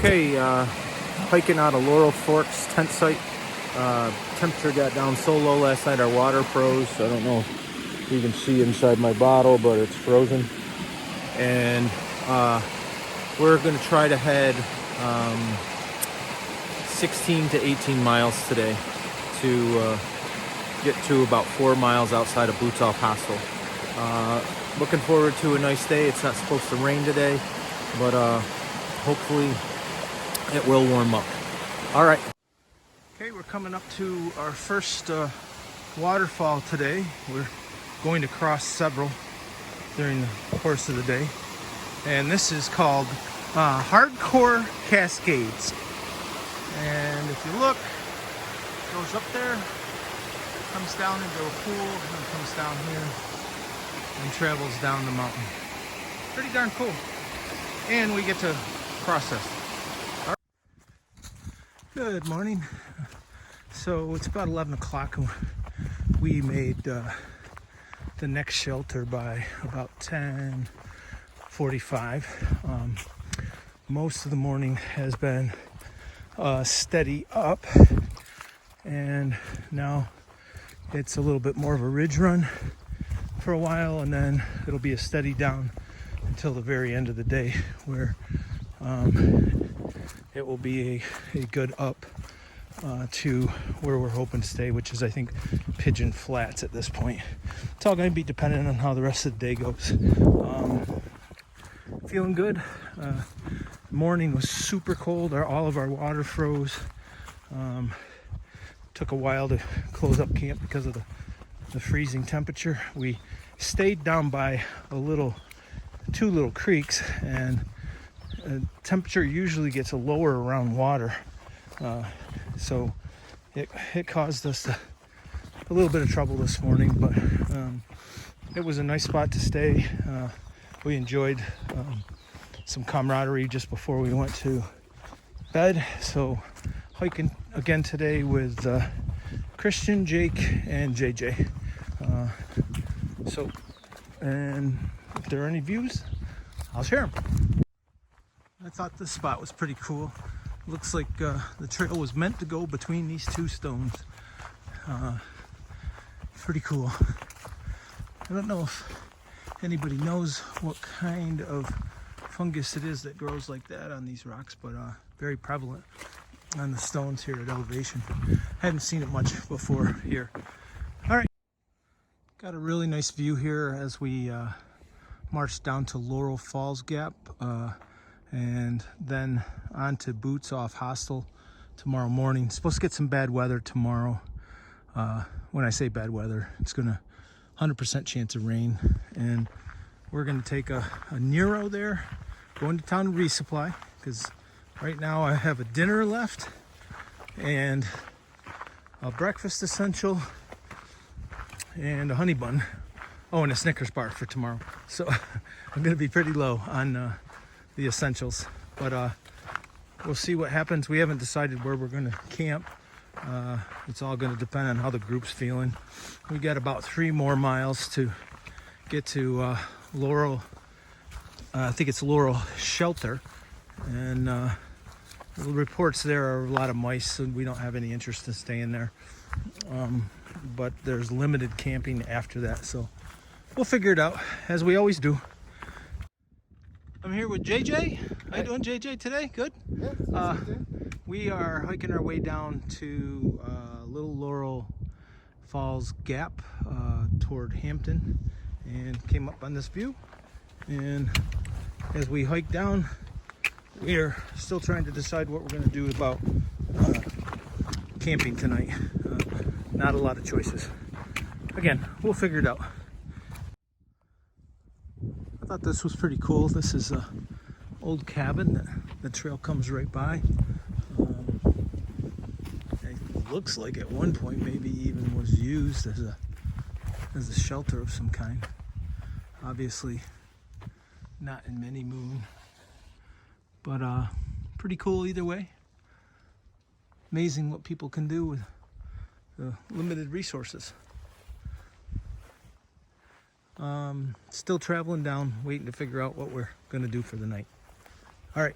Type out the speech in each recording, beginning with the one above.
Okay, hiking out of Laurel Forks tent site. Temperature got down so low last night, our water froze. I don't know if you can see inside my bottle, but it's frozen. And we're going to try to head 16 to 18 miles today to get to about 4 miles outside of Boots Off Hostel. Looking forward to a nice day. It's not supposed to rain today, but hopefully it will warm up. All right. Okay, we're coming up to our first waterfall today. We're going to cross several during the course of the day. And this is called Hardcore Cascades. And if you look, it goes up there, comes down into a pool, and comes down here and travels down the mountain. Pretty darn cool. And we get to cross this. Good morning. So it's about 11 o'clock and we made the next shelter by about 10:45. Most of the morning has been steady up, and now it's a little bit more of a ridge run for a while, and then it'll be a steady down until the very end of the day, where it will be a good up to where we're hoping to stay, which is, I think, Pigeon Flats at this point. It's all going to be dependent on how the rest of the day goes. Feeling good. Morning was super cold. All of our water froze. Took a while to close up camp because of the freezing temperature. We stayed down by two little creeks, and temperature usually gets lower around water, so it caused us a little bit of trouble this morning, but it was a nice spot to stay. We enjoyed some camaraderie just before we went to bed. So hiking again today with Christian, Jake, and JJ. And if there are any views, I'll share them. I thought this spot was pretty cool. Looks like the trail was meant to go between these two stones. Pretty cool. I don't know if anybody knows what kind of fungus it is that grows like that on these rocks, but very prevalent on the stones here at elevation. Hadn't seen it much before here. All right. Got a really nice view here as we march down to Laurel Falls Gap. And then on to Boots Off Hostel tomorrow morning. Supposed to get some bad weather tomorrow. When I say bad weather, it's gonna 100% chance of rain, and we're gonna take a Nero there, going to town to resupply, because right now I have a dinner left and a breakfast essential and a honey bun. Oh, and a Snickers bar for tomorrow. So I'm gonna be pretty low on the essentials, but we'll see what happens. We haven't decided where we're going to camp. It's all going to depend on how the group's feeling. We got about 3 more miles to get to Laurel. I think it's Laurel Shelter, and the reports there are a lot of mice, and we don't have any interest in staying there. But there's limited camping after that, so we'll figure it out as we always do. I'm here with JJ. How you doing, JJ, today? Good? Yeah, we are hiking our way down to Little Laurel Falls Gap toward Hampton, and came up on this view. And as we hike down, we are still trying to decide what we're going to do about camping tonight. Not a lot of choices. Again, we'll figure it out. I thought this was pretty cool. This is a old cabin that the trail comes right by. It looks like at one point maybe even was used as a shelter of some kind. Obviously not in many moon, but pretty cool either way. Amazing what people can do with limited resources. Still traveling down, waiting to figure out what we're going to do for the night. All right.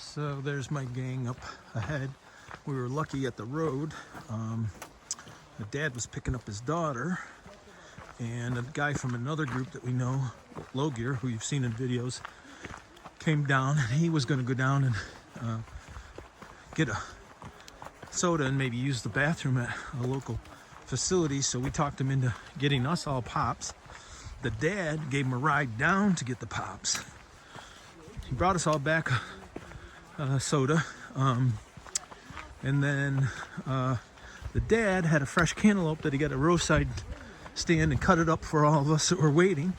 So there's my gang up ahead. We were lucky at the road. The dad was picking up his daughter, and a guy from another group that we know, Low Gear, who you've seen in videos, came down, and he was going to go down and get a soda and maybe use the bathroom at a local facility. So we talked him into getting us all pops. The dad gave him a ride down to get the pops. He brought us all back soda, and then the dad had a fresh cantaloupe that he got at a roadside stand and cut it up for all of us that were waiting.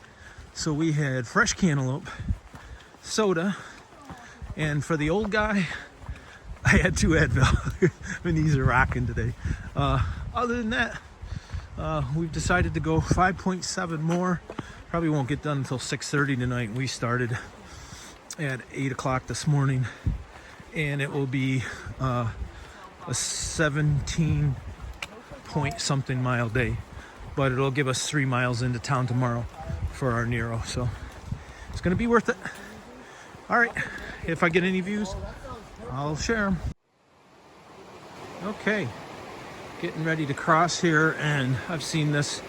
So we had fresh cantaloupe, soda, and for the old guy, I had 2 Advil. My knees are rocking today. Other than that, we've decided to go 5.7 more. Probably won't get done until 6:30 tonight. We started at 8 o'clock this morning, and it will be a 17 point something mile day, but it'll give us 3 miles into town tomorrow for our Nero, so it's gonna be worth it. All right, if I get any views, I'll share them. Okay, getting ready to cross here, and I've seen this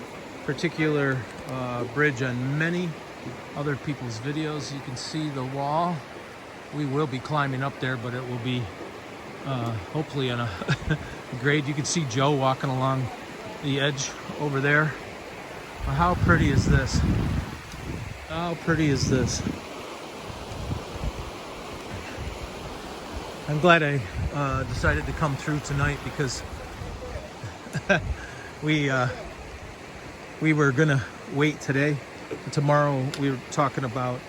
particular bridge on many other people's videos. You can see the wall. We will be climbing up there, but it will be hopefully on a grade. You can see Joe walking along the edge over there. How pretty is this? How pretty is this? I'm glad I decided to come through tonight, because we were gonna wait today. Tomorrow we were talking about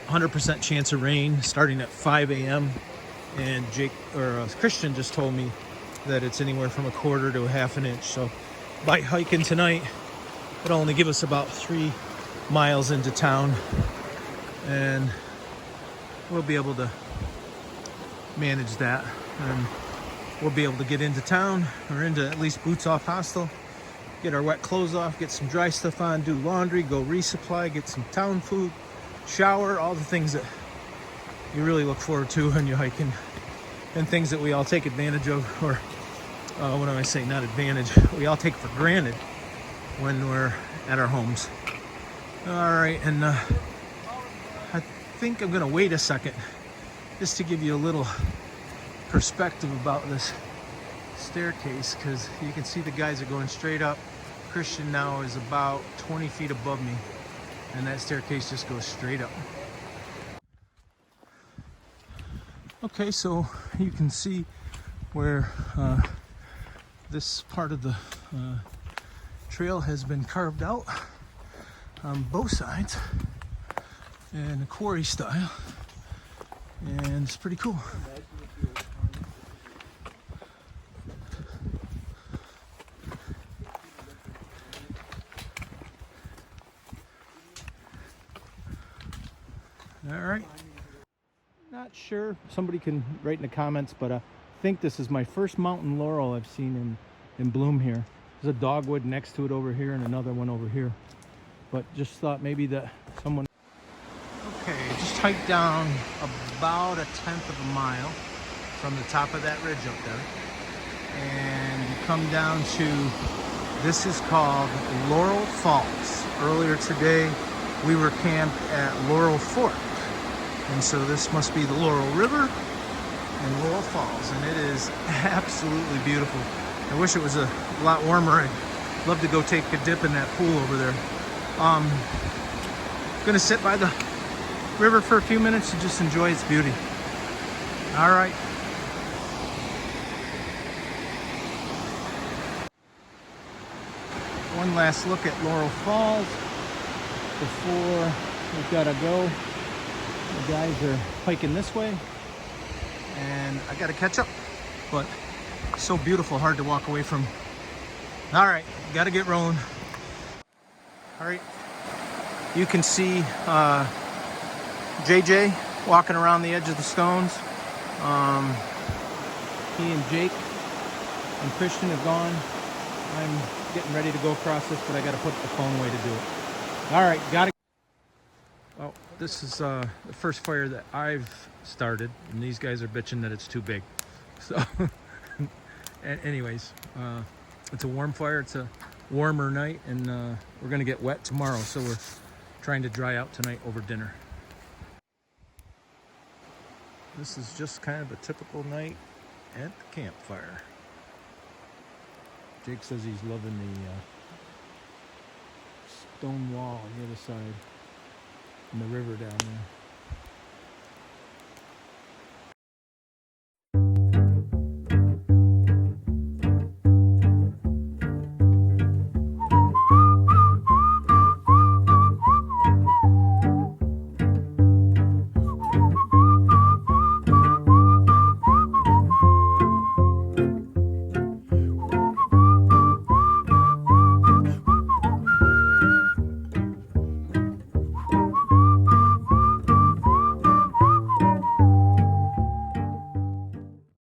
100% chance of rain starting at 5 a.m. and Christian just told me that it's anywhere from 1/4 to 1/2 inch. So by hiking tonight, it'll only give us about 3 miles into town, and we'll be able to manage that, and we'll be able to get into town, or into at least Boots Off Hostel, get our wet clothes off, get some dry stuff on, do laundry, go resupply, get some town food, shower, all the things that you really look forward to when you're hiking, and things that we all take advantage of, or what am I saying, not advantage, we all take for granted when we're at our homes. All right, and I think I'm gonna wait a second just to give you a little perspective about this staircase, because you can see the guys are going straight up. Christian now is about 20 feet above me, and that staircase just goes straight up. Okay, so you can see where this part of the trail has been carved out on both sides in a quarry style, and it's pretty cool. All right. Not sure. Somebody can write in the comments, but I think this is my first mountain laurel I've seen in bloom here. There's a dogwood next to it over here, and another one over here. But just thought maybe that someone... Okay, just hiked down about 1/10 of a mile from the top of that ridge up there. And you come down to, this is called Laurel Falls. Earlier today, we were camped at Laurel Fork. And so this must be the Laurel River and Laurel Falls, and it is absolutely beautiful. I wish it was a lot warmer. I'd love to go take a dip in that pool over there. Gonna sit by the river for a few minutes and just enjoy its beauty. All right. One last look at Laurel Falls before we've got to go. The guys are hiking this way, and I got to catch up, but so beautiful, hard to walk away from. All right, got to get rolling. All right, you can see JJ walking around the edge of the stones. He and Jake and Christian have gone. I'm getting ready to go across this, but I got to put the phone away to do it. All right, got to. Oh. this is the first fire that I've started, and these guys are bitching that it's too big. So, anyways, it's a warm fire. It's a warmer night, and we're gonna get wet tomorrow. So we're trying to dry out tonight over dinner. This is just kind of a typical night at the campfire. Jake says he's loving the stone wall on the other side and the river down there.